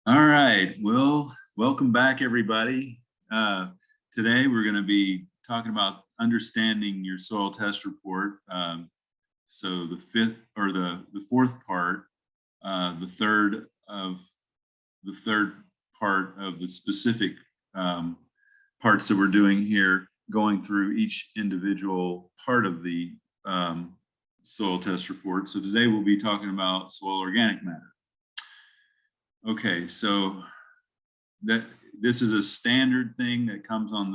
All right, well, welcome back, everybody. Today we're going to be talking about understanding your soil test report. So the fifth or the fourth part, the third part of the specific parts that we're doing here, going through each individual part of the soil test report. So today we'll be talking about soil organic matter. Okay, so this is a standard thing that comes on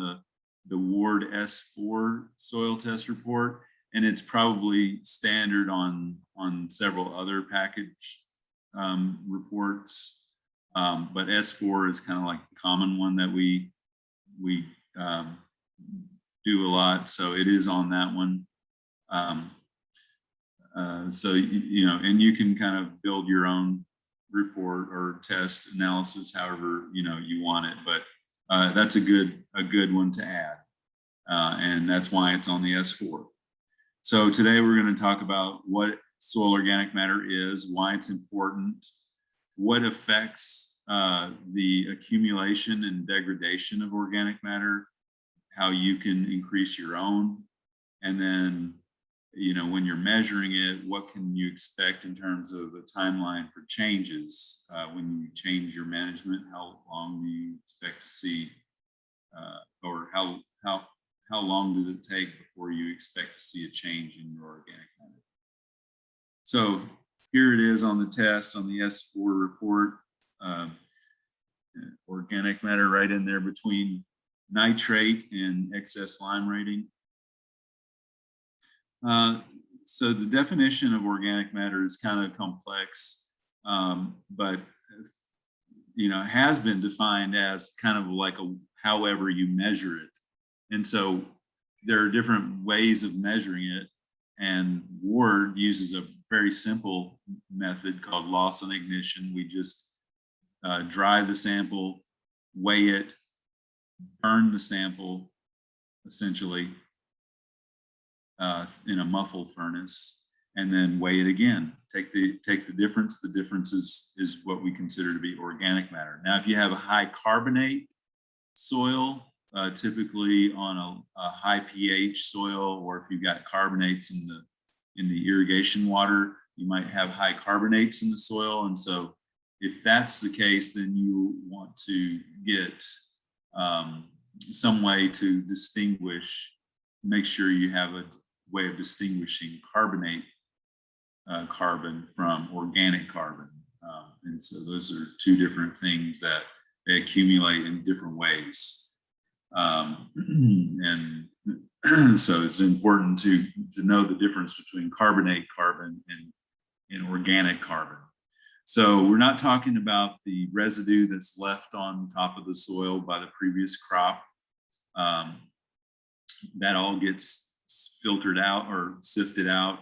the Ward S4 soil test report, and it's probably standard on several other package reports, but S4 is kind of like the common one that we do a lot, so it is on that one. So you know, and you can kind of build your own report or test analysis however you want it, but that's a good one to add, and that's why it's on the S4. So today we're going to talk about what soil organic matter is, why it's important, what affects the accumulation and degradation of organic matter, how you can increase your own, and then when you're measuring it, what can you expect in terms of a timeline for changes when you change your management? How long do you expect to see, or how long does it take before you expect to see a change in your organic matter? So here it is on the test on the S4 report. Organic matter right in there between nitrate and excess lime rating. So the definition of organic matter is kind of complex, but has been defined as kind of like however you measure it. And so there are different ways of measuring it. And Ward uses a very simple method called loss and ignition. We just dry the sample, weigh it, burn the sample, essentially, in a muffled furnace, and then weigh it again. Take the difference. The difference is what we consider to be organic matter. Now, if you have a high carbonate soil, typically on a high pH soil, or if you've got carbonates in the irrigation water, you might have high carbonates in the soil. And so if that's the case, then you want to get some way to distinguish, make sure you have a way of distinguishing carbonate carbon from organic carbon. And so those are two different things that they accumulate in different ways. And so it's important to know the difference between carbonate carbon and organic carbon. So we're not talking about the residue that's left on top of the soil by the previous crop. That all gets filtered out or sifted out,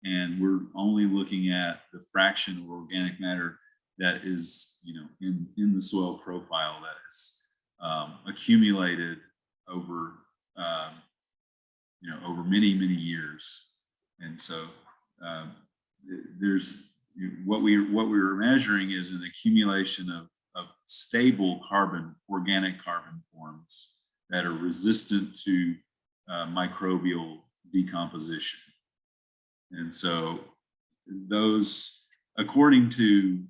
and we're only looking at the fraction of organic matter that is in the soil profile that is accumulated over over many years. And so there's what we were measuring is an accumulation of stable carbon, organic carbon forms that are resistant to microbial decomposition. And so those, according to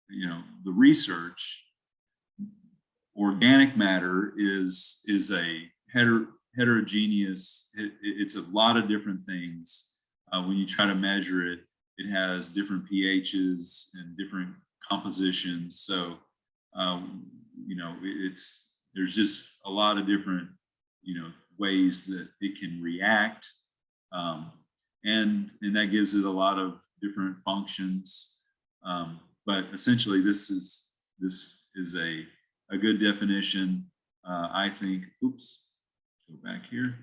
the research, organic matter is a heterogeneous, it's a lot of different things. When you try to measure it, it has different pHs and different compositions. So there's just a lot of different ways that it can react, and that gives it a lot of different functions. But essentially, this is a good definition, I think. Oops, go back here.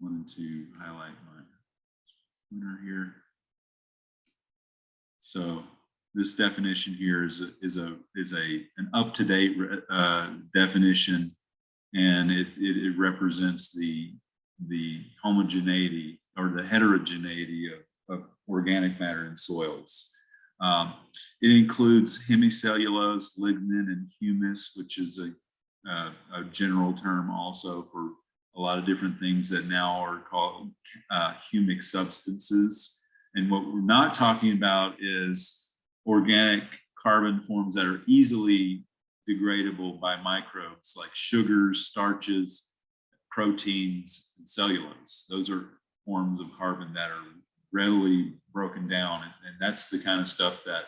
Wanted to highlight my pointer here. So this definition here is an up-to-date definition, and it represents the homogeneity or the heterogeneity of organic matter in soils. It includes hemicellulose, lignin, and humus, which is a general term also for a lot of different things that now are called humic substances. And what we're not talking about is organic carbon forms that are easily degradable by microbes, like sugars, starches, proteins, and cellulose. Those are forms of carbon that are readily broken down. And that's the kind of stuff that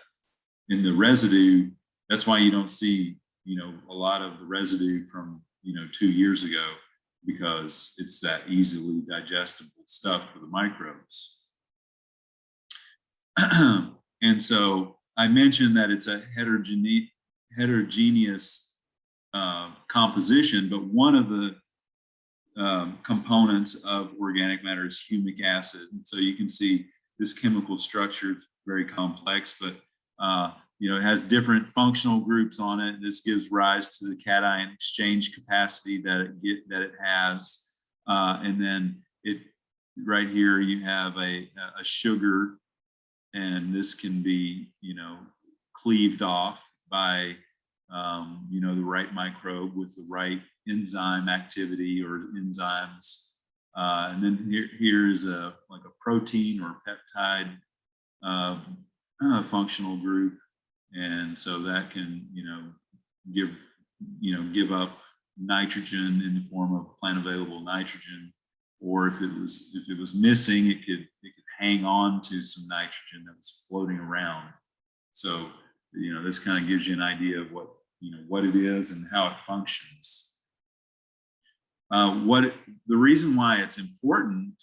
in the residue, that's why you don't see, a lot of the residue from, 2 years ago, because it's that easily digestible stuff for the microbes. And so I mentioned that it's a heterogeneous composition, but one of the components of organic matter is humic acid. And so you can see this chemical structure is very complex, but it has different functional groups on it. This gives rise to the cation exchange capacity that it has. And then right here you have a sugar, and this can be cleaved off by the right microbe with the right enzyme activity or enzymes. And then here is like a protein or peptide functional group. And so that can, give up nitrogen in the form of plant available nitrogen, or if it was missing, it could hang on to some nitrogen that was floating around. So, this kind of gives you an idea of what it is and how it functions. The reason why it's important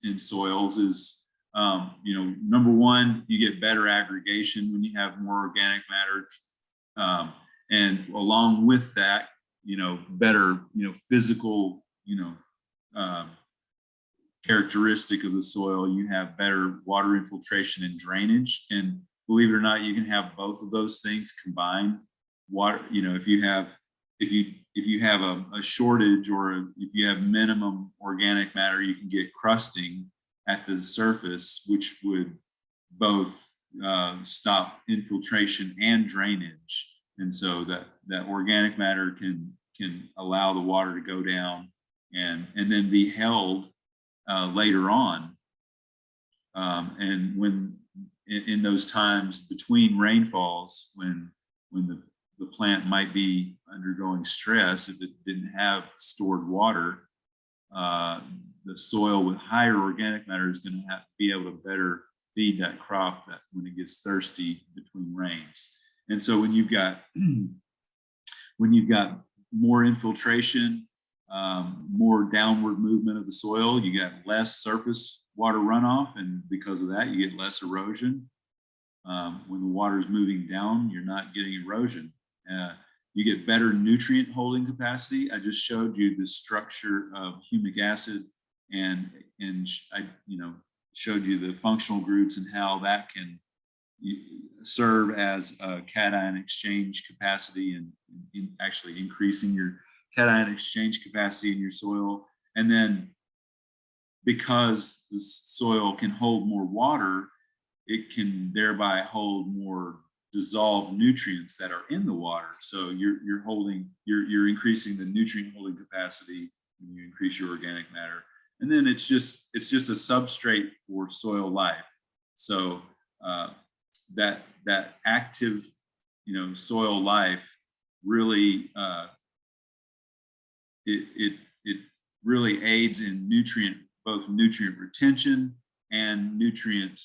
in soils is, number one, you get better aggregation when you have more organic matter, and along with that, better, physical, characteristic of the soil. You have better water infiltration and drainage, and believe it or not, you can have both of those things combined. Water, if you have a shortage, or if you have minimum organic matter, you can get crusting at the surface, which would both stop infiltration and drainage. And so that organic matter can allow the water to go down and then be held later on. And when in those times between rainfalls, when the plant might be undergoing stress, if it didn't have stored water, the soil with higher organic matter is going to be able to better feed that crop that when it gets thirsty between rains. And so when you've got more infiltration, more downward movement of the soil, you got less surface water runoff, and because of that, you get less erosion. When the water is moving down, you're not getting erosion. You get better nutrient holding capacity. I just showed you the structure of humic acid, and I showed you the functional groups and how that can serve as a cation exchange capacity and actually increasing your cation exchange capacity in your soil. And then because the soil can hold more water, it can thereby hold more dissolved nutrients that are in the water. So you're increasing the nutrient holding capacity when you increase your organic matter. And then it's just a substrate for soil life. So that active soil life really it really aids in both nutrient retention and nutrient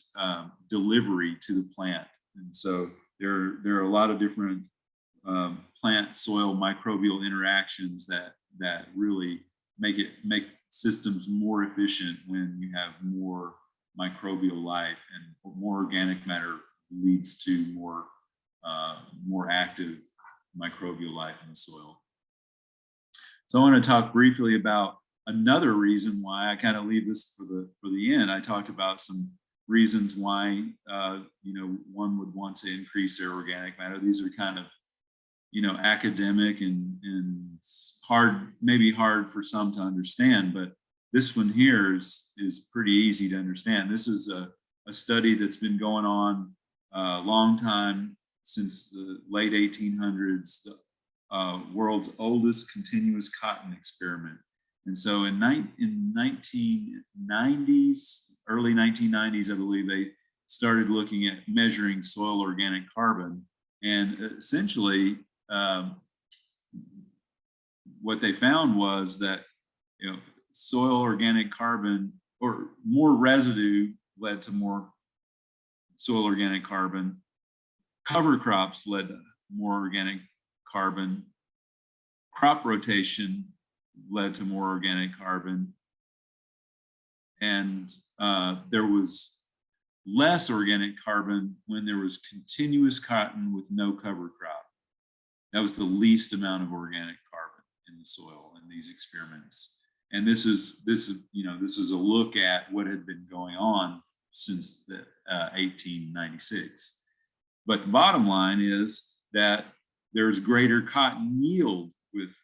delivery to the plant. And so there are a lot of different plant soil microbial interactions that really make systems more efficient when you have more microbial life, and more organic matter leads to more active microbial life in the soil. So I want to talk briefly about another reason why I kind of leave this for the end. I talked about some reasons why one would want to increase their organic matter. These are kind of academic and hard, maybe hard for some to understand, but this one here is pretty easy to understand. This is a study that's been going on long time, since the late 1800s, the world's oldest continuous cotton experiment. And so in 1990s, early 1990s, I believe, they started looking at measuring soil organic carbon. And essentially, what they found was that, soil organic carbon, or more residue, led to more soil organic carbon. Cover crops led to more organic carbon. Crop rotation led to more organic carbon. And there was less organic carbon when there was continuous cotton with no cover crop. That was the least amount of organic carbon in the soil in these experiments. And this is a look at what had been going on since the 1896. But the bottom line is that there's greater cotton yield with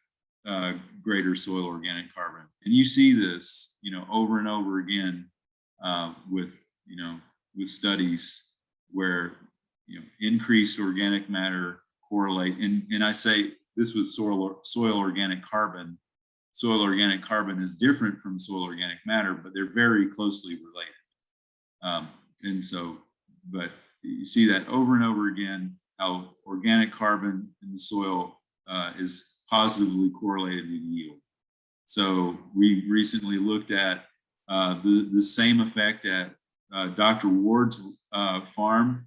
greater soil organic carbon. And you see this, over and over again with studies where, increased organic matter correlate. And I say this was soil organic carbon. Soil organic carbon is different from soil organic matter, but they're very closely related. But you see that over and over again, how organic carbon in the soil is positively correlated with yield. So we recently looked at the same effect at Dr. Ward's farm.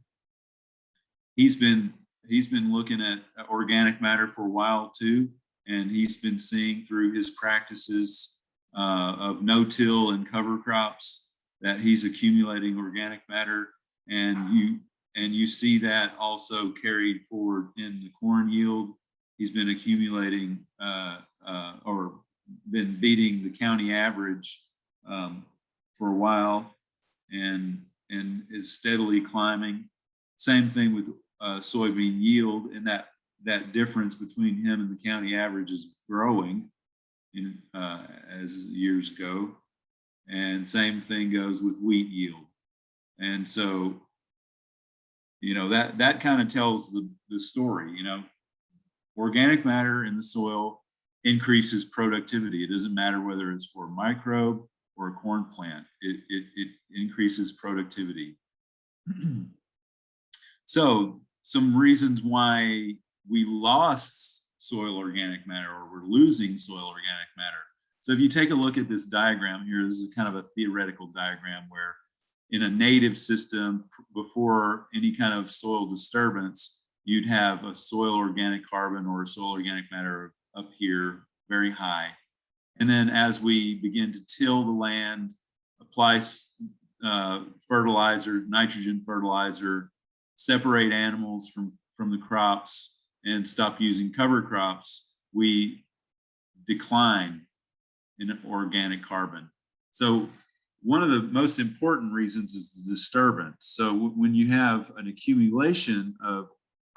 He's been looking at organic matter for a while too, and he's been seeing through his practices of no-till and cover crops that he's accumulating organic matter, and you see that also carried forward in the corn yield. He's been accumulating or been beating the county average for a while, and is steadily climbing. Same thing with soybean yield, and that difference between him and the county average is growing as years go. And same thing goes with wheat yield. And so, that kind of tells the story. Organic matter in the soil increases productivity. It doesn't matter whether it's for a microbe or a corn plant. It increases productivity. So some reasons why we lost soil organic matter, or we're losing soil organic matter. So if you take a look at this diagram here, this is kind of a theoretical diagram where in a native system, before any kind of soil disturbance, you'd have a soil organic carbon or a soil organic matter up here, very high. And then as we begin to till the land, apply fertilizer, nitrogen fertilizer, separate animals from the crops, and stop using cover crops, we decline in organic carbon. So one of the most important reasons is the disturbance. So when you have an accumulation of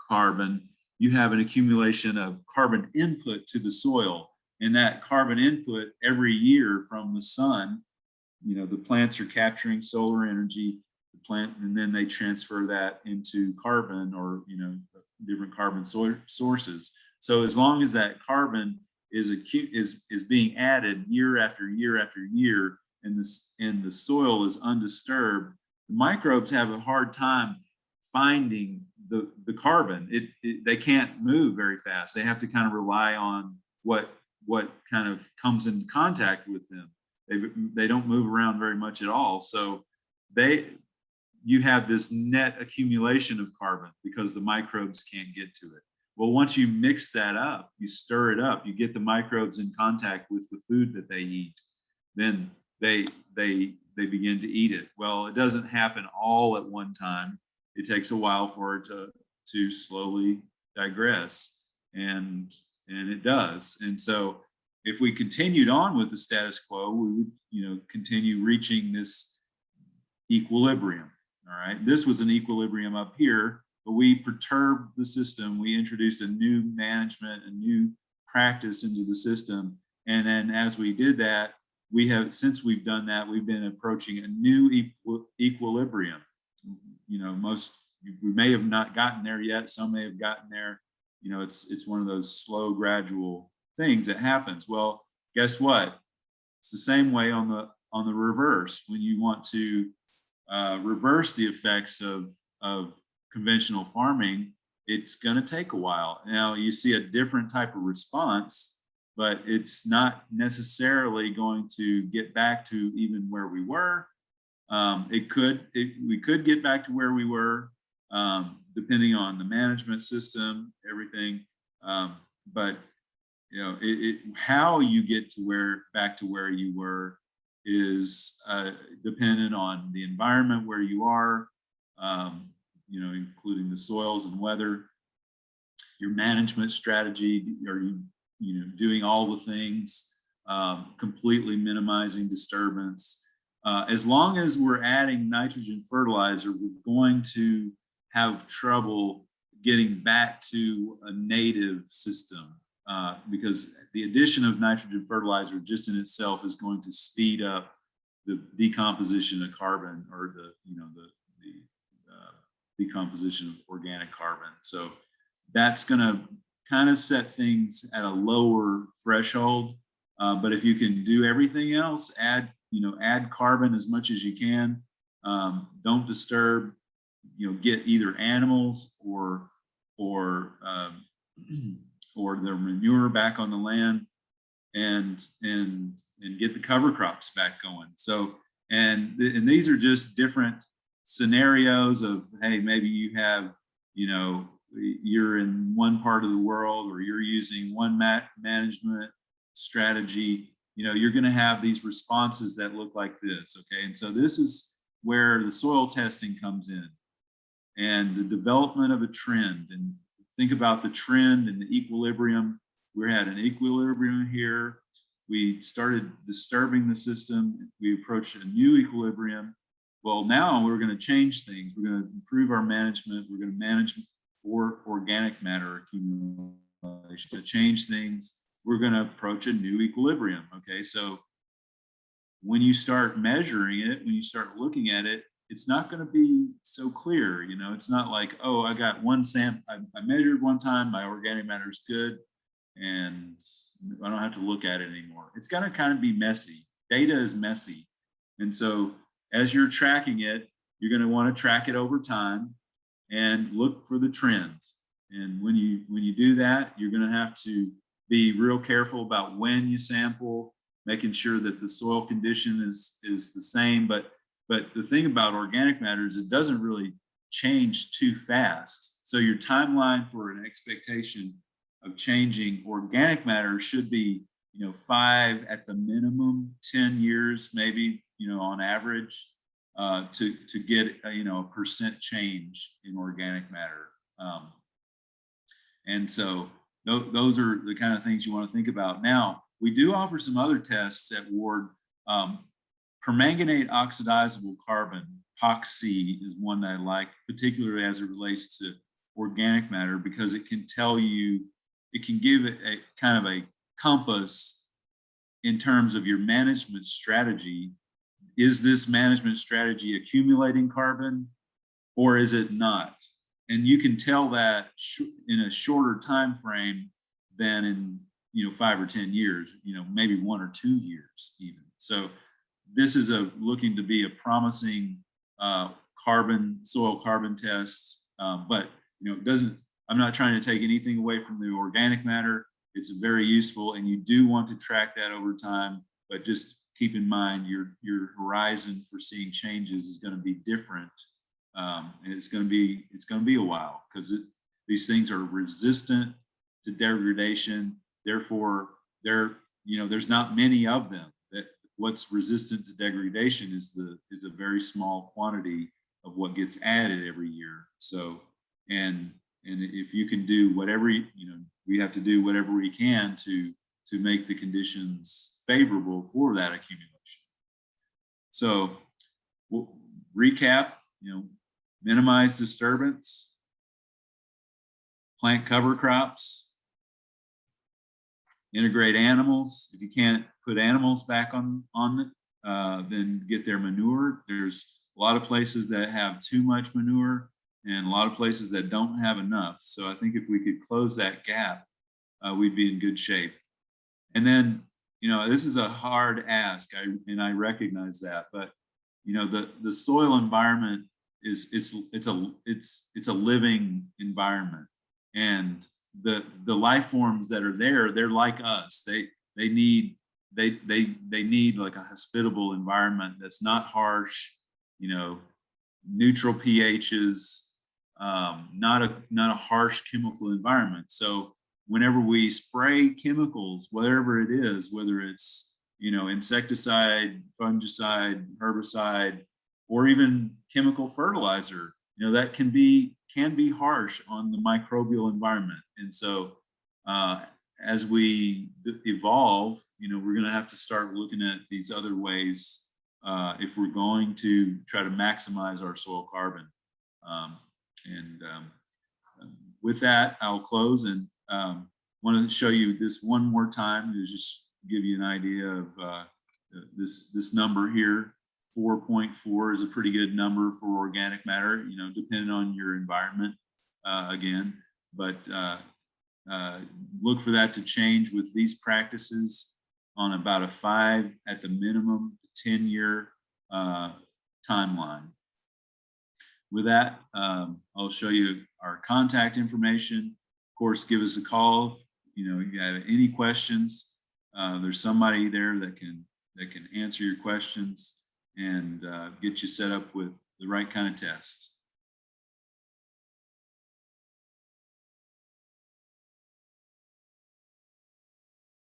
carbon, you have an accumulation of carbon input to the soil. And that carbon input every year from the sun, the plants are capturing solar energy, and then they transfer that into carbon, or different carbon sources. So as long as that carbon is being added year after year after year, and the soil is undisturbed, the microbes have a hard time finding the carbon. They can't move very fast. They have to kind of rely on what kind of comes into contact with them. They don't move around very much at all. So you have this net accumulation of carbon because the microbes can't get to it. Well, once you mix that up, you stir it up, you get the microbes in contact with the food that they eat, then they begin to eat it. Well, it doesn't happen all at one time. It takes a while for it to slowly digress, and it does. And so if we continued on with the status quo, we would continue reaching this equilibrium. All right, this was an equilibrium up here, but we perturbed the system. We introduced a new management, a new practice into the system. And then as we did that, since we've done that, we've been approaching a new equilibrium. Most we may have not gotten there yet. Some may have gotten there. You know, it's one of those slow, gradual things that happens. Well, guess what? It's the same way on the reverse. When you want to reverse the effects of conventional farming, it's going to take a while. Now you see a different type of response, but it's not necessarily going to get back to even where we were. We could get back to where we were, depending on the management system, everything. But you know, how you get to back to where you were is dependent on the environment where you are, you know, including the soils and weather, your management strategy. Are you know, doing all the things, completely minimizing disturbance? As long as we're adding nitrogen fertilizer, we're going to have trouble getting back to a native system, because the addition of nitrogen fertilizer just in itself is going to speed up the decomposition of carbon, or the decomposition of organic carbon. So that's going to kind of set things at a lower threshold. But if you can do everything else, add carbon as much as you can. Don't disturb. You know, get either animals or their manure back on the land, and get the cover crops back going. So and these are just different scenarios of, hey, maybe you have, you know, you're in one part of the world, or you're using one management strategy. You know, you're going to have these responses that look like this. Okay, and so this is where the soil testing comes in, and the development of a trend. And think about the trend and the equilibrium. We had an equilibrium here. We started disturbing the system. We approached a new equilibrium. Well, now we're going to change things. We're going to improve our management. We're going to manage for organic matter accumulation. To change things, we're going to approach a new equilibrium. Okay, so when you start measuring it, when you start looking at it, it's not going to be so clear. You know, it's not like, oh, I got one sample, I measured one time, my organic matter is good, and I don't have to look at it anymore. It's going to kind of be messy. Data is messy. And so as you're tracking it, you're going to want to track it over time and look for the trends. And when you do that, you're going to have to be real careful about when you sample, making sure that the soil condition is the same. But the thing about organic matter is it doesn't really change too fast. So your timeline for an expectation of changing organic matter should be, 5 at the minimum, 10 years, maybe, on average, to get a percent change in organic matter. And so those are the kind of things you want to think about. Now, we do offer some other tests at Ward. Permanganate oxidizable carbon, POC, is one that I like, particularly as it relates to organic matter, because it can tell you, it can give it a kind of a compass in terms of your management strategy. Is this management strategy accumulating carbon, or is it not? And you can tell that in a shorter time frame than in 5 or 10 years, maybe 1 or 2 years even. So this is looking to be a promising soil carbon test, but it doesn't. I'm not trying to take anything away from the organic matter. It's very useful, and you do want to track that over time. But just keep in mind your horizon for seeing changes is going to be different, and it's going to be a while, because these things are resistant to degradation. Therefore, there's not many of them. That what's resistant to degradation is a very small quantity of what gets added every year. So, and if you can do whatever we have to do whatever we can to make the conditions favorable for that accumulation. So, we'll recap. Minimize disturbance, plant cover crops, integrate animals. If you can't put animals back on it, then get their manure. There's a lot of places that have too much manure. and a lot of places that don't have enough. So I think if we could close that gap, we'd be in good shape. And then, this is a hard ask, and I recognize that, but the soil environment it's a living environment, and the life forms that are there, they're like us. They need like a hospitable environment that's not harsh, neutral pHs, not a harsh chemical environment. So whenever we spray chemicals, whatever it is, whether it's insecticide, fungicide, herbicide, or even chemical fertilizer, that can be harsh on the microbial environment. And so as we evolve, we're going to have to start looking at these other ways if we're going to try to maximize our soil carbon. With that, I'll close, and want to show you this one more time to just give you an idea of this number here. 4.4 is a pretty good number for organic matter, depending on your environment again. But look for that to change with these practices on about a 5 at the minimum 10-year timeline. With that, I'll show you our contact information. Of course, give us a call if you have any questions. There's somebody there that can answer your questions and get you set up with the right kind of test.